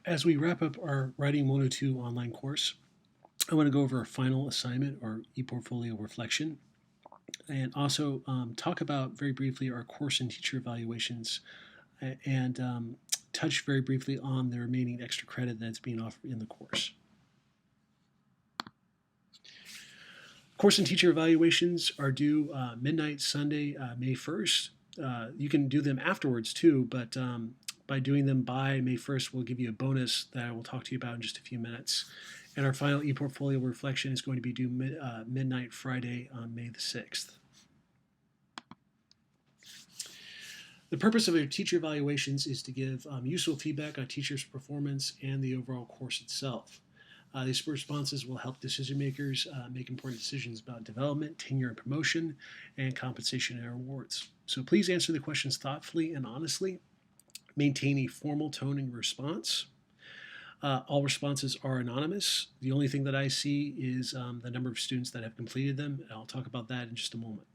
As we wrap up our Writing 102 online course, I want to go over our final assignment or ePortfolio reflection and also talk about very briefly our course and teacher evaluations and touch very briefly on the remaining extra credit that's being offered in the course. Course and teacher evaluations are due midnight Sunday, May 1st. You can do them afterwards too, but by doing them by May 1st, we'll give you a bonus that I will talk to you about in just a few minutes. And our final ePortfolio reflection is going to be due midnight Friday on May the 6th. The purpose of our teacher evaluations is to give useful feedback on teachers' performance and the overall course itself. These responses will help decision makers make important decisions about development, tenure and promotion, and compensation and awards. So please answer the questions thoughtfully and honestly. Maintain a formal tone in your response. All responses are anonymous. The only thing that I see is the number of students that have completed them. I'll talk about that in just a moment.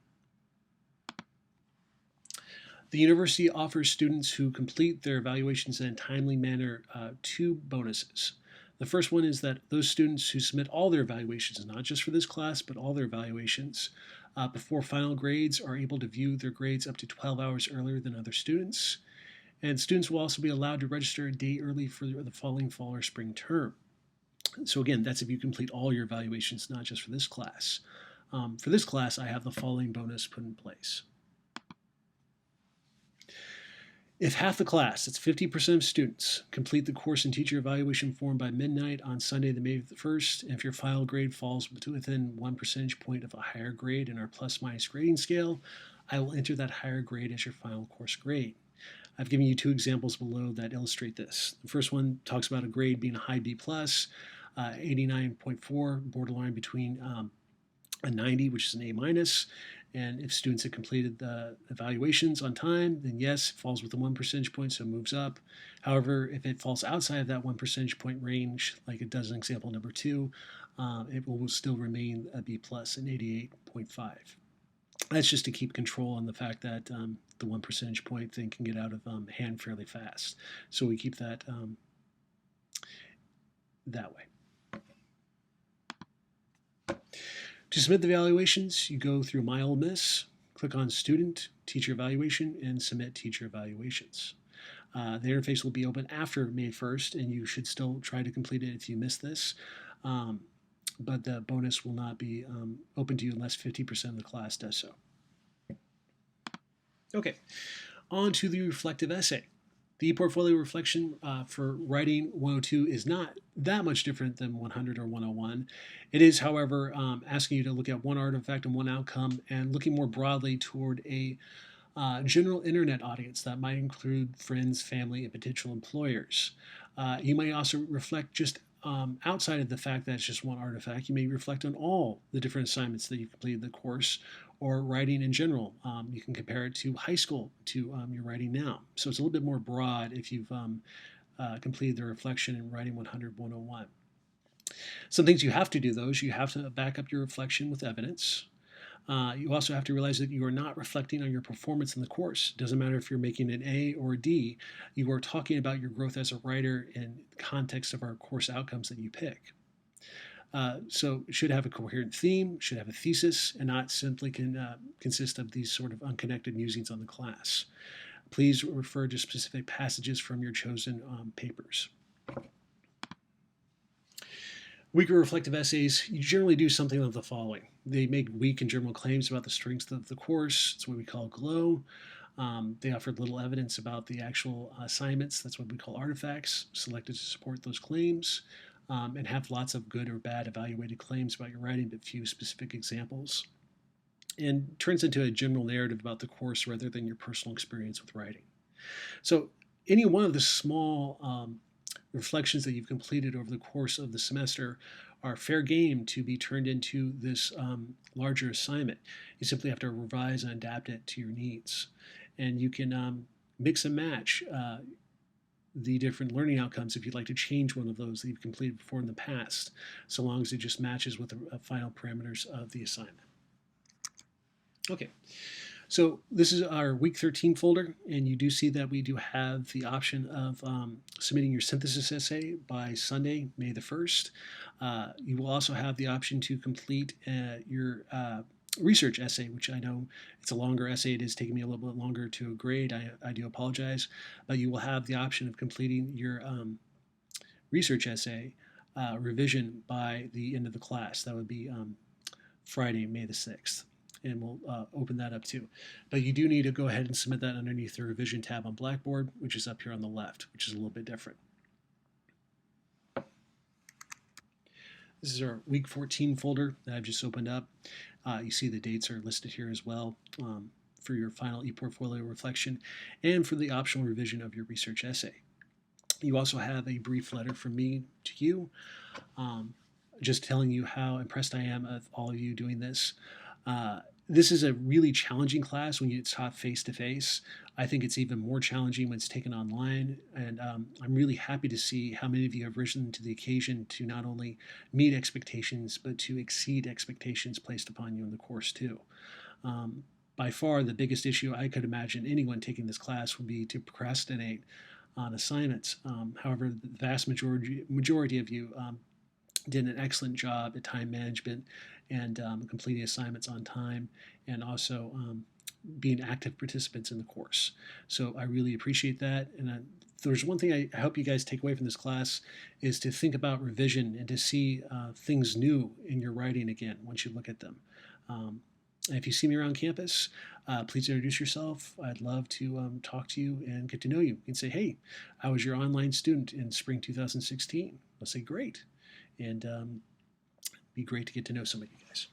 The university offers students who complete their evaluations in a timely manner two bonuses. The first one is that those students who submit all their evaluations, not just for this class, but all their evaluations, before final grades are able to view their grades up to 12 hours earlier than other students. And students will also be allowed to register a day early for the following fall or spring term. So again, that's if you complete all your evaluations, not just for this class. For this class, I have the following bonus put in place. If half the class, that's 50% of students, complete the course and teacher evaluation form by midnight on Sunday, the May 1st, and if your final grade falls within 1 percentage point of a higher grade in our plus minus grading scale, I will enter that higher grade as your final course grade. I've given you two examples below that illustrate this. The first one talks about a grade being a high B+, 89.4, borderline between a 90, which is an A-. And if students have completed the evaluations on time, then yes, it falls within 1 percentage point, so it moves up. However, if it falls outside of that 1 percentage point range, like it does in example number 2, it will still remain a B+, an 88.5. That's just to keep control on the fact that the 1 percentage point thing can get out of hand fairly fast. So we keep that that way. To submit the evaluations, you go through My Ole Miss, click on Student, Teacher Evaluation, and Submit Teacher Evaluations. The interface will be open after May 1st, and you should still try to complete it if you miss this. But the bonus will not be open to you unless 50% of the class does so. Okay, on to the reflective essay. The ePortfolio reflection for Writing 102 is not that much different than 100 or 101. It is, however, asking you to look at one artifact and one outcome and looking more broadly toward a general internet audience that might include friends, family, and potential employers. You may also reflect just outside of the fact that it's just one artifact. You may reflect on all the different assignments that you've completed in the course or writing in general. You can compare it to high school, to your writing now. So it's a little bit more broad if you've completed the reflection in Writing 100, 101. Some things you have to do, though, is you have to back up your reflection with evidence. You also have to realize that you are not reflecting on your performance in the course. It doesn't matter if you're making an A or a D. You are talking about your growth as a writer in the context of our course outcomes that you pick. So it should have a coherent theme, should have a thesis, and not simply consist of these sort of unconnected musings on the class. Please refer to specific passages from your chosen papers. Weaker reflective essays, you generally do something of the following. They make weak and general claims about the strengths of the course. It's what we call glow. They offered little evidence about the actual assignments. That's what we call artifacts, selected to support those claims, and have lots of good or bad evaluated claims about your writing, but few specific examples. And turns into a general narrative about the course rather than your personal experience with writing. So any one of the small reflections that you've completed over the course of the semester are fair game to be turned into this larger assignment. You simply have to revise and adapt it to your needs. And you can mix and match the different learning outcomes if you'd like to change one of those that you've completed before in the past, so long as it just matches with the final parameters of the assignment. Okay. So this is our week 13 folder, and you do see that we do have the option of submitting your synthesis essay by Sunday, May the 1st. You will also have the option to complete your research essay, which I know it's a longer essay. It is taking me a little bit longer to grade. I do apologize, but you will have the option of completing your research essay revision by the end of the class. That would be Friday, May the 6th. And we'll open that up too. But you do need to go ahead and submit that underneath the revision tab on Blackboard, which is up here on the left, which is a little bit different. This is our week 14 folder that I've just opened up. You see the dates are listed here as well for your final ePortfolio reflection and for the optional revision of your research essay. You also have a brief letter from me to you, just telling you how impressed I am of all of you doing this. This is a really challenging class when it's taught face-to-face. I think it's even more challenging when it's taken online, and I'm really happy to see how many of you have risen to the occasion to not only meet expectations, but to exceed expectations placed upon you in the course too. By far, the biggest issue I could imagine anyone taking this class would be to procrastinate on assignments. However, the vast majority of you did an excellent job at time management and completing assignments on time, and also being active participants in the course. So I really appreciate that. And there's one thing I hope you guys take away from this class is to think about revision and to see things new in your writing again once you look at them. And if you see me around campus, please introduce yourself. I'd love to talk to you and get to know you. You can say, hey, I was your online student in spring 2016. I'll say, great. And be great to get to know some of you guys.